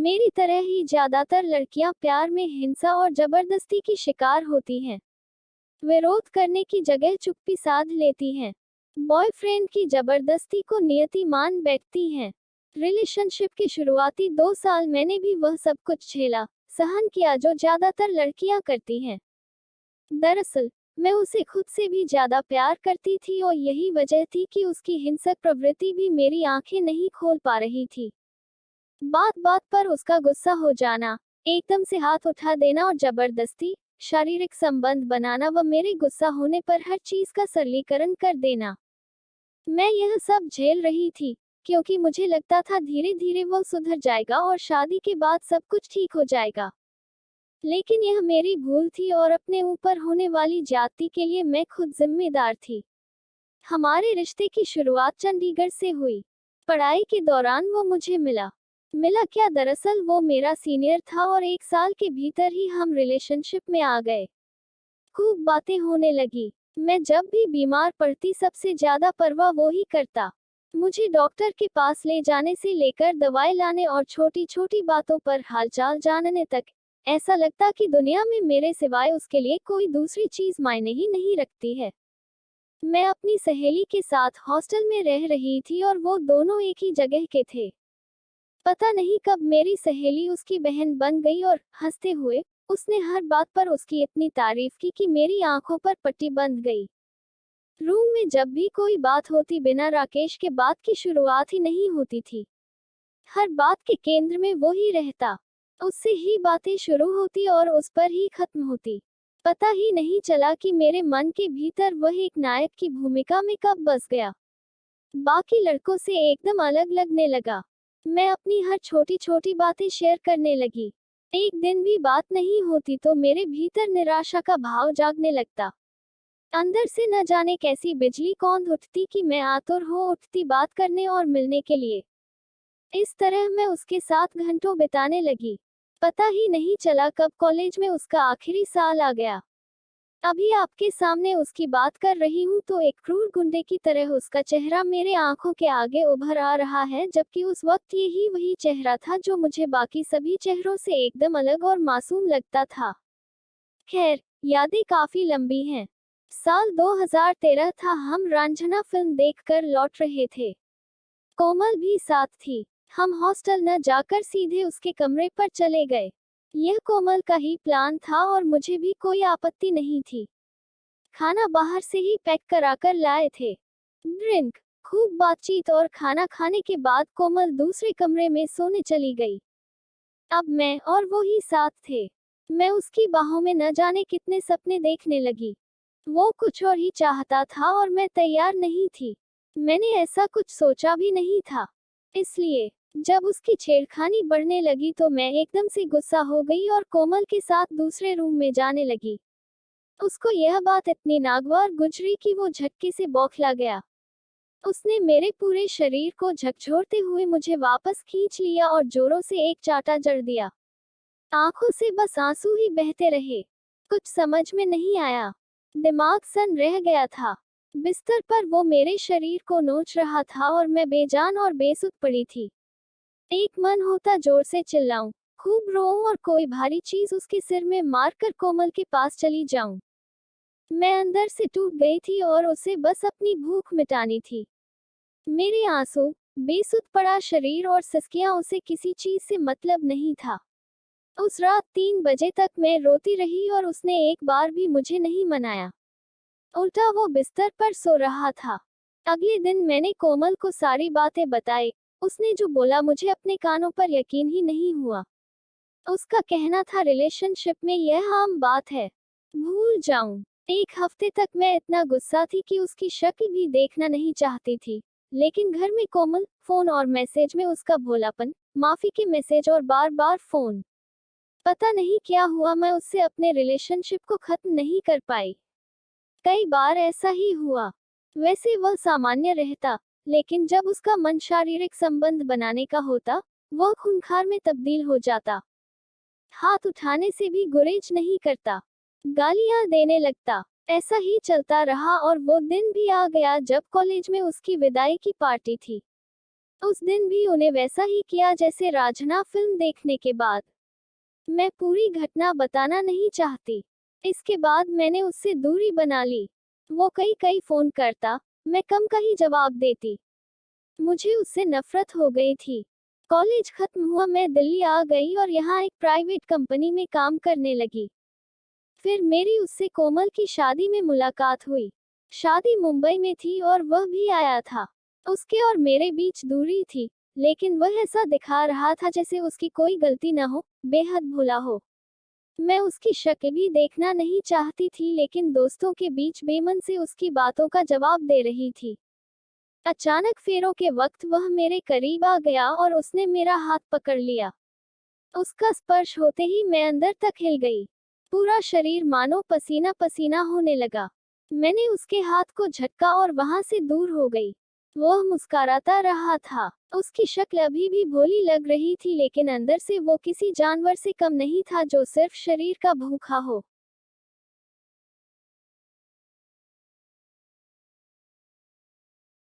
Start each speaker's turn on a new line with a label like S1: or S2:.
S1: मेरी तरह ही ज्यादातर लड़कियां प्यार में हिंसा और जबरदस्ती की शिकार होती हैं। विरोध करने की जगह चुप्पी साध लेती हैं। बॉयफ्रेंड की जबरदस्ती को नियति मान बैठती हैं। रिलेशनशिप के शुरुआती 2 साल मैंने भी वह सब कुछ झेला, सहन किया जो ज्यादातर लड़कियां करती हैं। दरअसल मैं उसे खुद से भी ज्यादा प्यार करती थी और यही वजह थी कि उसकी हिंसक प्रवृत्ति भी मेरी आंखें नहीं खोल पा रही थी। बात बात पर उसका गुस्सा हो जाना, एकदम से हाथ उठा देना और जबरदस्ती शारीरिक संबंध बनाना व मेरे गुस्सा होने पर हर चीज का सरलीकरण कर देना। मैं यह सब झेल रही थी क्योंकि मुझे लगता था धीरे धीरे वो सुधर जाएगा और शादी के बाद सब कुछ ठीक हो जाएगा। लेकिन यह मेरी भूल थी और अपने ऊपर होने वाली ज्यादती के लिए मैं खुद जिम्मेदार थी। हमारे रिश्ते की शुरुआत चंडीगढ़ से हुई। पढ़ाई के दौरान वो मुझे मिला क्या, दरअसल वो मेरा सीनियर था और 1 साल के भीतर ही हम रिलेशनशिप में आ गए। खूब बातें होने लगी। मैं जब भी बीमार पड़ती सबसे ज्यादा परवाह वो ही करता। मुझे डॉक्टर के पास ले जाने से लेकर दवाई लाने और छोटी छोटी बातों पर हालचाल जानने तक, ऐसा लगता कि दुनिया में मेरे सिवाय उसके लिए कोई दूसरी चीज मायने ही नहीं रखती है। मैं अपनी सहेली के साथ हॉस्टल में रह रही थी और वो दोनों एक ही जगह के थे। पता नहीं कब मेरी सहेली उसकी बहन बन गई और हंसते हुए उसने हर बात पर उसकी इतनी तारीफ की कि मेरी आंखों पर पट्टी बंध गई। रूम में जब भी कोई बात होती बिना राकेश के बात की शुरुआत ही नहीं होती थी। हर बात के केंद्र में वो ही रहता। उससे ही बातें शुरू होती और उस पर ही खत्म होती। पता ही नहीं चला कि मेरे मन के भीतर वह एक नायक की भूमिका में कब बस गया। बाकी लड़कों से एकदम अलग लगने लगा। मैं अपनी हर छोटी छोटी बातें शेयर करने लगी। एक दिन भी बात नहीं होती तो मेरे भीतर निराशा का भाव जागने लगता। अंदर से न जाने कैसी बिजली कौंध उठती कि मैं आतुर हो उठती बात करने और मिलने के लिए। इस तरह मैं उसके साथ घंटों बिताने लगी। पता ही नहीं चला कब कॉलेज में उसका आखिरी साल आ गया। अभी आपके सामने उसकी बात कर रही हूँ तो एक क्रूर गुंडे की तरह उसका चेहरा मेरे आंखों के आगे उभर आ रहा है, जबकि उस वक्त यही वही चेहरा था जो मुझे बाकी सभी चेहरों से एकदम अलग और मासूम लगता था। खैर, यादें काफी लंबी हैं। साल 2013 था, हम रांझना फिल्म देखकर लौट रहे थे। कोमल भी साथ थी। हम हॉस्टल न जाकर सीधे उसके कमरे पर चले गए। यह कोमल का ही प्लान था और मुझे भी कोई आपत्ति नहीं थी। खाना बाहर से ही पैक कराकर लाए थे। ड्रिंक, खूब बातचीत और खाना खाने के बाद कोमल दूसरे कमरे में सोने चली गई। अब मैं और वो ही साथ थे। मैं उसकी बाहों में न जाने कितने सपने देखने लगी। वो कुछ और ही चाहता था और मैं तैयार नहीं थी। मैंने ऐसा कुछ सोचा भी नहीं था। इसलिए जब उसकी छेड़खानी बढ़ने लगी तो मैं एकदम से गुस्सा हो गई और कोमल के साथ दूसरे रूम में जाने लगी। उसको यह बात इतनी नागवार गुजरी कि वो झटके से बौखला गया। उसने मेरे पूरे शरीर को झकझोरते हुए मुझे वापस खींच लिया और जोरों से एक चाटा जड़ दिया। आंखों से बस आंसू ही बहते रहे। कुछ समझ में नहीं आया। दिमाग सन रह गया था। बिस्तर पर वो मेरे शरीर को नोच रहा था और मैं बेजान और बेसुध पड़ी थी। एक मन होता जोर से चिल्लाऊं, खूब रोऊं और कोई भारी चीज उसके सिर में मारकर कोमल के पास चली जाऊं। मैं अंदर से टूट गई थी और उसे बस अपनी भूख मिटानी थी। मेरे आंसू, बेसुध पड़ा शरीर और सिसकियां, उसे किसी चीज से मतलब नहीं था। उस रात 3 बजे तक मैं रोती रही और उसने एक बार भी मुझे नहीं मनाया। उल्टा वो बिस्तर पर सो रहा था। अगले दिन मैंने कोमल को सारी बातें बताई। उसने जो बोला मुझे अपने कानों पर यकीन ही नहीं हुआ। उसका कहना था रिलेशनशिप में यह आम बात है, भूल जाऊं। 1 हफ्ते तक मैं इतना गुस्सा थी कि उसकी शक्ल भी देखना नहीं चाहती थी। लेकिन घर में कोमल, फोन और मैसेज में उसका भोलापन, माफी के मैसेज और बार बार फोन। पता नहीं क्या हुआ, मैं उससे अपने रिलेशनशिप को खत्म नहीं कर पाई। कई बार ऐसा ही हुआ। वैसे वह सामान्य रहता, लेकिन जब उसका मन शारीरिक संबंध बनाने का होता, वह खूंखार में तब्दील हो जाता। हाथ उठाने से भी गुरेज नहीं करता। गालियां देने लगता। ऐसा ही चलता रहा और वो दिन भी आ गया जब कॉलेज में उसकी विदाई की पार्टी थी। उस दिन भी उन्हें वैसा ही किया जैसे रांझना फिल्म देखने के बाद। मैं पूरी घटना बताना नहीं चाहती। इसके बाद मैंने उससे दूरी बना ली। वो कई कई फोन करता, मैं कम का ही जवाब देती। मुझे उससे नफरत हो गई थी। कॉलेज खत्म हुआ, मैं दिल्ली आ गई और यहाँ एक प्राइवेट कंपनी में काम करने लगी। फिर मेरी उससे कोमल की शादी में मुलाकात हुई। शादी मुंबई में थी और वह भी आया था। उसके और मेरे बीच दूरी थी, लेकिन वह ऐसा दिखा रहा था जैसे उसकी कोई गलती न हो, बेहद भोला हो। मैं उसकी शक्ल भी देखना नहीं चाहती थी, लेकिन दोस्तों के बीच बेमन से उसकी बातों का जवाब दे रही थी। अचानक फेरों के वक्त वह मेरे करीब आ गया और उसने मेरा हाथ पकड़ लिया। उसका स्पर्श होते ही मैं अंदर तक हिल गई। पूरा शरीर मानो पसीना पसीना होने लगा। मैंने उसके हाथ को झटका और वहां से दूर हो गई। वह मुस्कुराता रहा था। उसकी शक्ल अभी भी भोली लग रही थी, लेकिन अंदर से वो किसी जानवर से कम नहीं था जो सिर्फ शरीर का भूखा हो।